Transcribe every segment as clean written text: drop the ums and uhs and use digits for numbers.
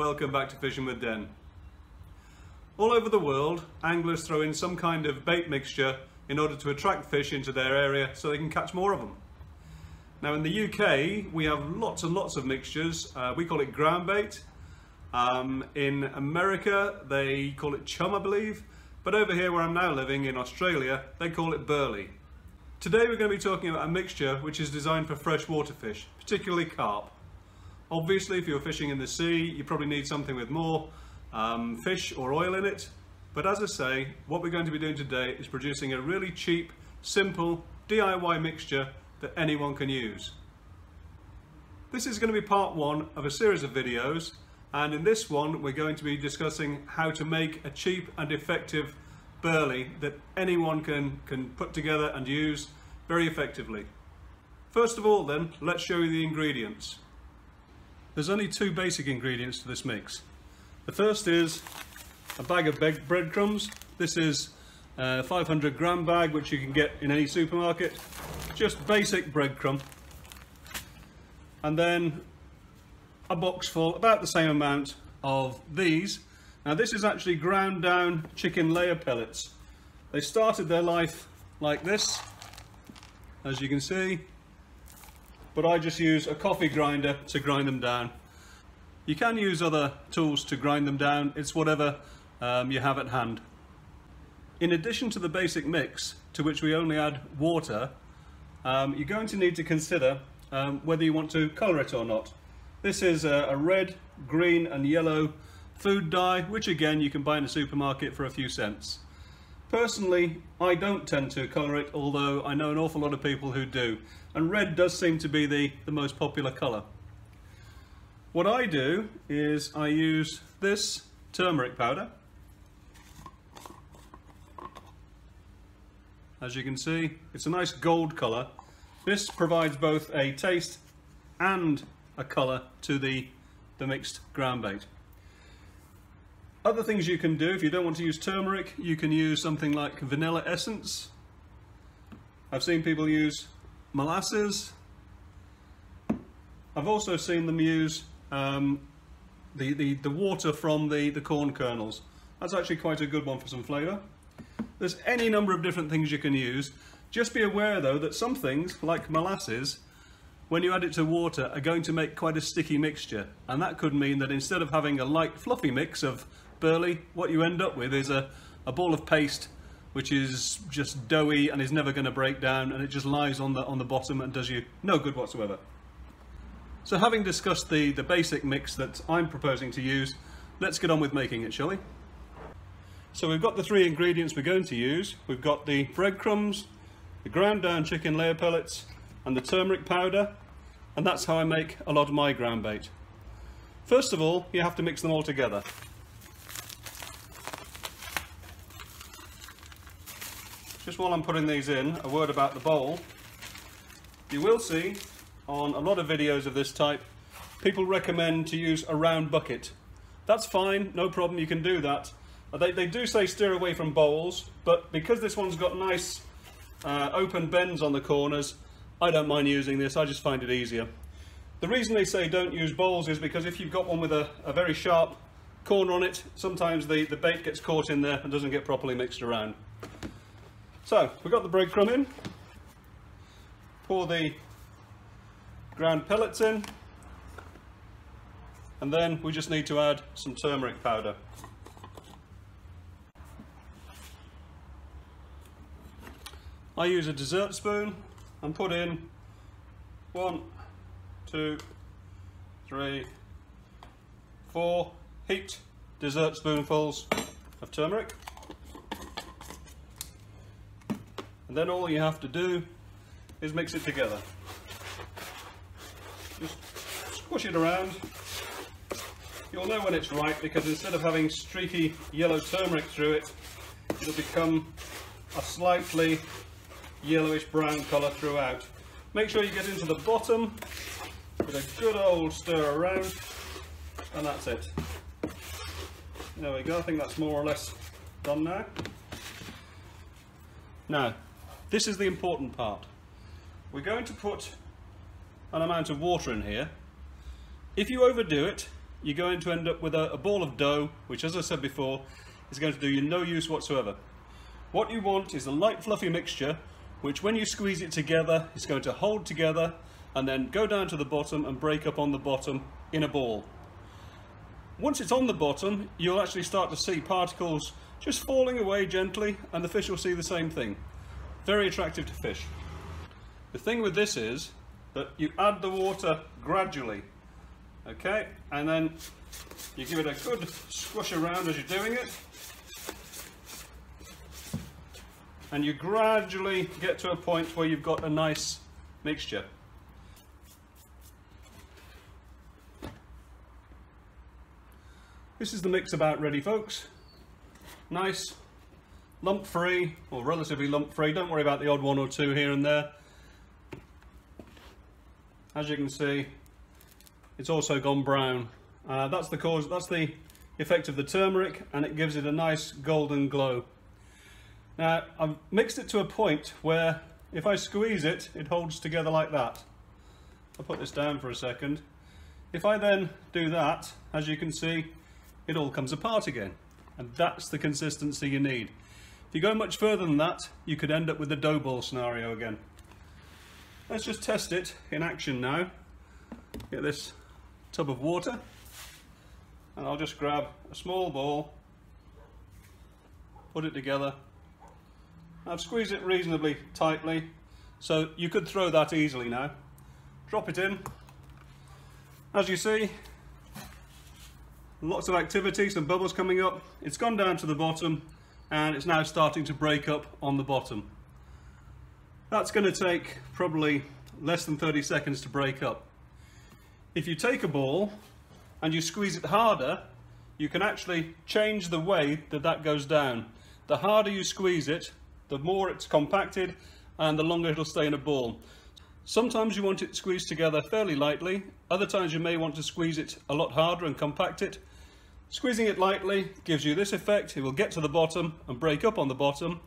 welcome back to Fishing with Den. All over the world, anglers throw in some kind of bait mixture in order to attract fish into their area so they can catch more of them. Now in the UK we have lots and lots of mixtures. We call it Groundbait. In America they call it chum, I believe, but over here where I'm now living in Australia they call it burley. Today we're going to be talking about a mixture which is designed for freshwater fish, particularly carp. Obviously if you're fishing in the sea you probably need something with more fish or oil in it, but as I say, what we're going to be doing today is producing a really cheap, simple DIY mixture that anyone can use. This is going to be part one of a series of videos, and in this one we're going to be discussing how to make a cheap and effective burley that anyone can put together and use very effectively. First of all then, let's show you the ingredients. There's only two basic ingredients to this mix. The first is a bag of breadcrumbs. This is a 500 gram bag which you can get in any supermarket. Just basic breadcrumb. And then a box full, about the same amount of these. Now this is actually ground down chicken layer pellets. They started their life like this, as you can see, but I just use a coffee grinder to grind them down. You can use other tools to grind them down, it's whatever you have at hand. In addition to the basic mix, to which we only add water, you're going to need to consider whether you want to colour it or not. This is a red, green and yellow food dye, which again you can buy in a supermarket for a few cents. Personally, I don't tend to colour it, although I know an awful lot of people who do, and red does seem to be the most popular colour. What I do is I use this turmeric powder. As you can see, it's a nice gold colour. This provides both a taste and a colour to the mixed groundbait. Other things you can do, if you don't want to use turmeric, you can use something like vanilla essence. I've seen people use molasses. I've also seen them use the water from the corn kernels. That's actually quite a good one for some flavour. There's any number of different things you can use. Just be aware though that some things, like molasses, when you add it to water, are going to make quite a sticky mixture, and that could mean that instead of having a light fluffy mix of burley, what you end up with is a ball of paste which is just doughy and is never going to break down, and it just lies on the bottom and does you no good whatsoever. So having discussed the basic mix that I'm proposing to use, let's get on with making it, shall we? So we've got the three ingredients we're going to use. We've got the breadcrumbs, the ground down chicken layer pellets and the turmeric powder, and that's how I make a lot of my ground bait. First of all, you have to mix them all together. Just while I'm putting these in, a word about the bowl. You will see on a lot of videos of this type, people recommend to use a round bucket. That's fine, no problem, you can do that. They do say steer away from bowls, but because this one's got nice open bends on the corners, I don't mind using this, I just find it easier. The reason they say don't use bowls is because if you've got one with a very sharp corner on it, sometimes the bait gets caught in there and doesn't get properly mixed around. So, we've got the breadcrumb in, pour the ground pellets in, and then we just need to add some turmeric powder. I use a dessert spoon and put in 1, 2, 3, 4 heaped dessert spoonfuls of turmeric. And then all you have to do is mix it together. Just squish it around. You'll know when it's right because instead of having streaky yellow turmeric through it, it'll become a slightly yellowish brown colour throughout. Make sure you get into the bottom with a good old stir around, and that's it. There we go, I think that's more or less done now. Now, this is the important part. We're going to put an amount of water in here. If you overdo it, you're going to end up with a ball of dough, which, as I said before, is going to do you no use whatsoever. What you want is a light fluffy mixture, which when you squeeze it together, it's going to hold together and then go down to the bottom and break up on the bottom in a ball. Once it's on the bottom, you'll actually start to see particles just falling away gently, and the fish will see the same thing. Very attractive to fish. The thing with this is that you add the water gradually, okay, and then you give it a good squish around as you're doing it, and you gradually get to a point where you've got a nice mixture. This is the mix about ready, folks. Nice, lump free, or relatively lump free. Don't worry about the odd one or two here and there. As you can see, it's also gone brown. That's the effect of the turmeric, and it gives it a nice golden glow. Now, I've mixed it to a point where if I squeeze it, it holds together like that. I'll put this down for a second. If I then do that, as you can see, it all comes apart again. And that's the consistency you need. If you go much further than that, you could end up with the dough ball scenario again. Let's just test it in action now. Get this tub of water, and I'll just grab a small ball, put it together. I've squeezed it reasonably tightly, so you could throw that easily now. Drop it in. As you see, lots of activity, some bubbles coming up. It's gone down to the bottom, and it's now starting to break up on the bottom. That's going to take probably less than 30 seconds to break up. If you take a ball and you squeeze it harder, you can actually change the way that that goes down. The harder you squeeze it, the more it's compacted and the longer it'll stay in a ball. Sometimes you want it squeezed together fairly lightly, other times you may want to squeeze it a lot harder and compact it. Squeezing it lightly gives you this effect. It will get to the bottom and break up on the bottom.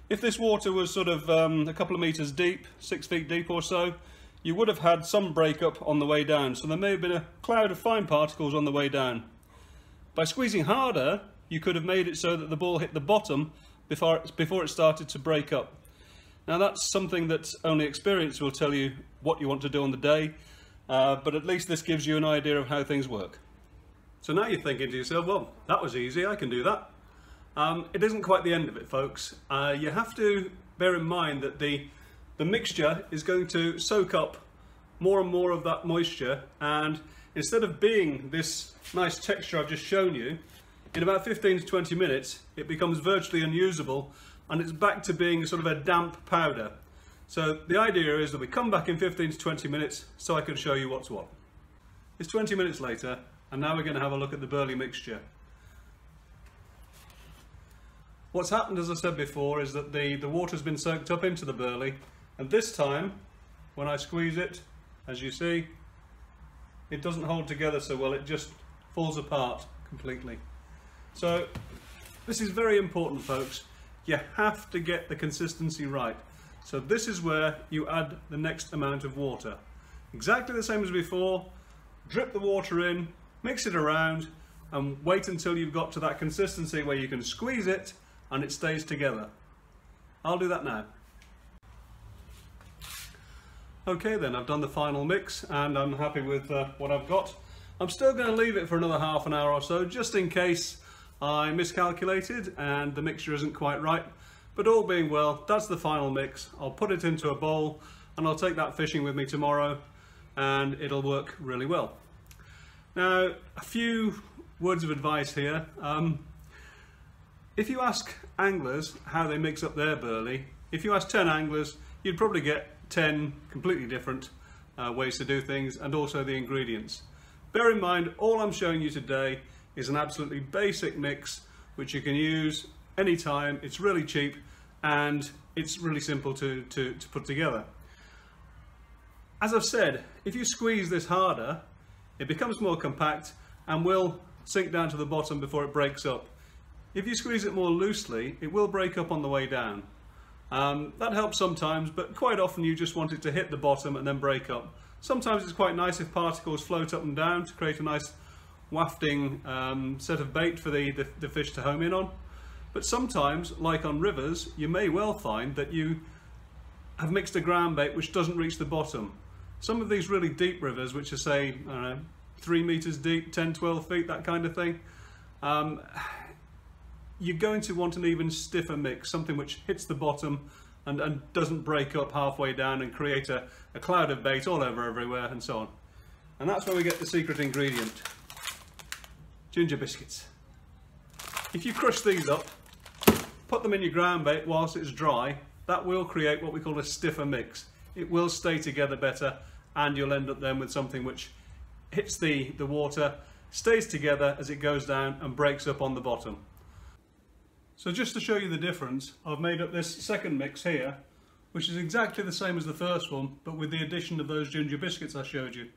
If this water was sort of a couple of meters deep, 6 feet deep or so, you would have had some breakup on the way down, so there may have been a cloud of fine particles on the way down. By squeezing harder, you could have made it so that the ball hit the bottom before it started to break up. Now that's something that only experience will tell you what you want to do on the day, but at least this gives you an idea of how things work. So now you're thinking to yourself, well, that was easy, I can do that. It isn't quite the end of it, folks. You have to bear in mind that the mixture is going to soak up more and more of that moisture, and instead of being this nice texture I've just shown you, in about 15 to 20 minutes it becomes virtually unusable and it's back to being sort of a damp powder. So the idea is that we come back in 15 to 20 minutes so I can show you what's what. It's 20 minutes later, and now we're going to have a look at the burley mixture. What's happened, as I said before, is that the water's been soaked up into the burley, and this time when I squeeze it, as you see, it doesn't hold together so well, it just falls apart completely. So this is very important, folks. You have to get the consistency right. So this is where you add the next amount of water. Exactly the same as before. Drip the water in, mix it around, and wait until you've got to that consistency where you can squeeze it and it stays together. I'll do that now. Okay then, I've done the final mix and I'm happy with what I've got. I'm still going to leave it for another half an hour or so, just in case I miscalculated and the mixture isn't quite right. But all being well, that's the final mix. I'll put it into a bowl and I'll take that fishing with me tomorrow, and it'll work really well. Now, a few words of advice here. If you ask anglers how they mix up their burley, if you ask 10 anglers, you'd probably get 10 completely different ways to do things, and also the ingredients. Bear in mind, all I'm showing you today is an absolutely basic mix which you can use anytime. It's really cheap and it's really simple to put together. As I've said, if you squeeze this harder, it becomes more compact and will sink down to the bottom before it breaks up. If you squeeze it more loosely, it will break up on the way down. That helps sometimes, but quite often you just want it to hit the bottom and then break up. Sometimes it's quite nice if particles float up and down to create a nice wafting set of bait for the fish to home in on. But sometimes, like on rivers, you may well find that you have mixed a ground bait which doesn't reach the bottom. Some of these really deep rivers, which are say, I don't know, 3 meters deep, 10, 12 feet, that kind of thing, you're going to want an even stiffer mix, something which hits the bottom and doesn't break up halfway down and create a cloud of bait all over everywhere and so on. And that's where we get the secret ingredient, ginger biscuits. If you crush these up, put them in your ground bait whilst it's dry, that will create what we call a stiffer mix. It will stay together better, and you'll end up then with something which hits the water, stays together as it goes down and breaks up on the bottom. So just to show you the difference, I've made up this second mix here, which is exactly the same as the first one, but with the addition of those ginger biscuits I showed you.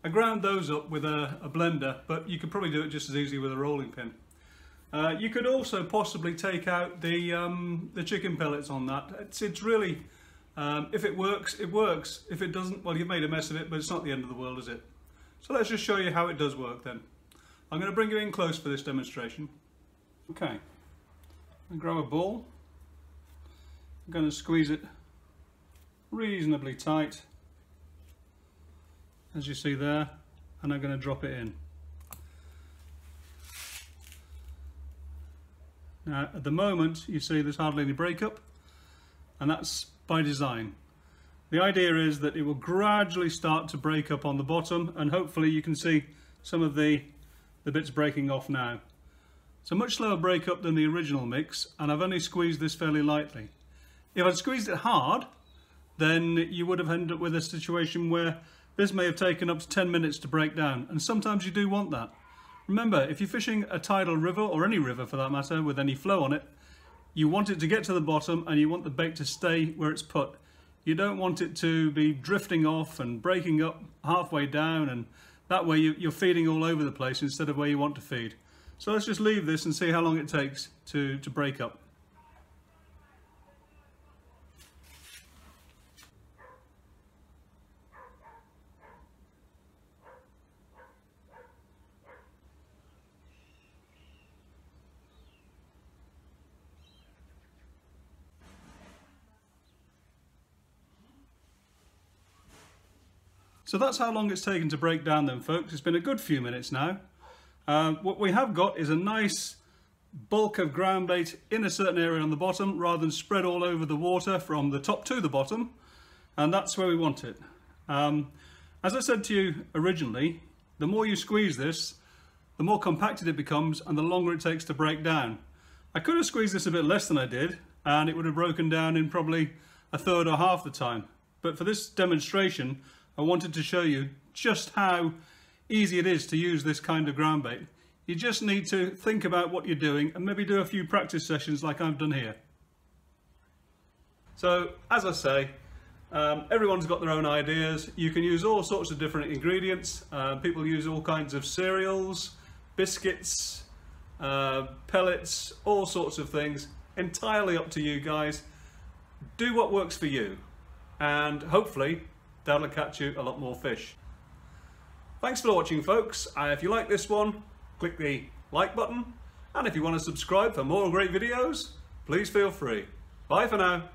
I ground those up with a blender, but you could probably do it just as easily with a rolling pin. You could also possibly take out the chicken pellets on that. It's really, if it works, it works. If it doesn't, well, you've made a mess of it, but it's not the end of the world, is it? So let's just show you how it does work then. I'm going to bring you in close for this demonstration. Okay, I'm going to grab a ball. I'm going to squeeze it reasonably tight, as you see there, and I'm going to drop it in. Now at the moment you see there's hardly any breakup, and that's by design. The idea is that it will gradually start to break up on the bottom, and hopefully you can see some of the bits breaking off now. It's a much slower breakup than the original mix, and I've only squeezed this fairly lightly. If I'd squeezed it hard, then you would have ended up with a situation where this may have taken up to 10 minutes to break down, and sometimes you do want that. Remember, if you're fishing a tidal river, or any river for that matter, with any flow on it, you want it to get to the bottom and you want the bait to stay where it's put. You don't want it to be drifting off and breaking up halfway down, and that way you're feeding all over the place instead of where you want to feed. So let's just leave this and see how long it takes to break up. So that's how long it's taken to break down then, folks. It's been a good few minutes now. What we have got is a nice bulk of ground bait in a certain area on the bottom, rather than spread all over the water from the top to the bottom, and that's where we want it. As I said to you originally, the more you squeeze this, the more compacted it becomes and the longer it takes to break down. I could have squeezed this a bit less than I did, and it would have broken down in probably a third or half the time. But for this demonstration, I wanted to show you just how easy it is to use this kind of ground bait. You just need to think about what you're doing and maybe do a few practice sessions like I've done here. So, as I say, everyone's got their own ideas. You can use all sorts of different ingredients. People use all kinds of cereals, biscuits, pellets, all sorts of things. Entirely up to you guys. Do what works for you, and hopefully that'll catch you a lot more fish. Thanks for watching, folks. If you like this one, click the like button, and if you want to subscribe for more great videos, please feel free. Bye for now.